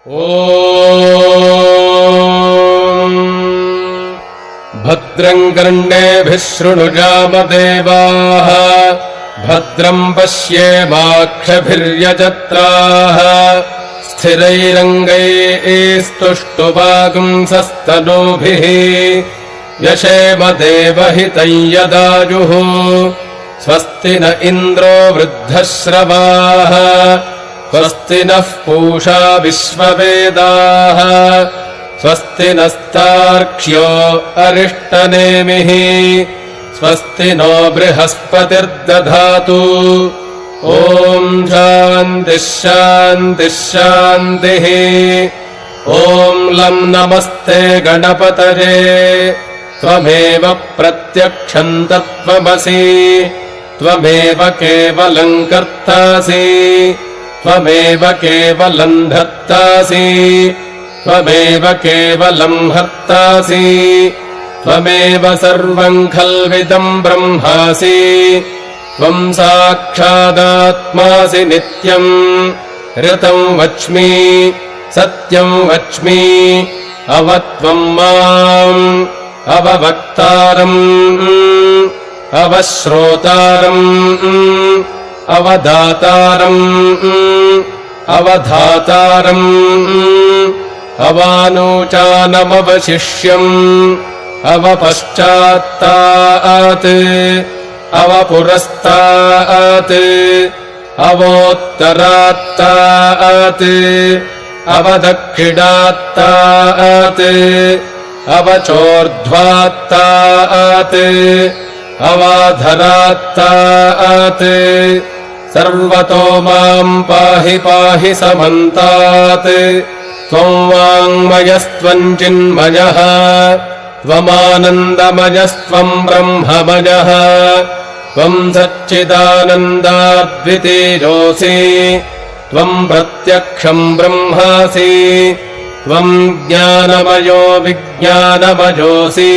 ॐ भद्रम् कर्णेभिः शृणुयामदेवाः भद्रम् पश्येमाक्षभिर्यजत्राः स्थिरैरङ्गैस्तुष्टुवागुंसस्तनूभिः यशेम देवहितं यदायुः स्वस्ति न इन्द्रो वृद्धश्रवाः स्वस्ति नः पूषा विश्ववेदाः स्वस्ति नस्तार्क्ष्यो अरिष्टनेमिः स्वस्ति नो बृहस्पतिर्दधातु ॐ शान्तिः शान्तिः शान्तिः ॐ लं नमस्ते गणपतये त्वमेव प्रत्यक्षम् तत्त्वमसि त्वमेव केवलम् कर्तासि त्वमेव केवलम् धर्तासि त्वमेव केवलम् हर्तासि त्वमेव सर्वम् खल्विदम् ब्रह्मासि त्वम् साक्षादात्मासि नित्यम् ऋतम् वच्मि सत्यम् वच्मि अवत्वम् माम् अववक्तारम् अवश्रोतारम् अवदातारम् अवधातारम् अवानोचानमवशिष्यम् अवपश्चात्तात् अवपुरस्तात् अवोत्तरात्तात् अवदक्षिणात्तात् अवचोर्ध्वात्तात् अवाधरात्तात् सर्वतो माम् पाहि पाहि समन्तात् त्वम् वाङ्मयस्त्वम् चिन्मयः त्वमानन्दमयस्त्वम् ब्रह्ममयः त्वम् सच्चिदानन्दाद्वितीयोऽसि त्वम् प्रत्यक्षम् ब्रह्मासि त्वम् ज्ञानमयो विज्ञानमयोऽसि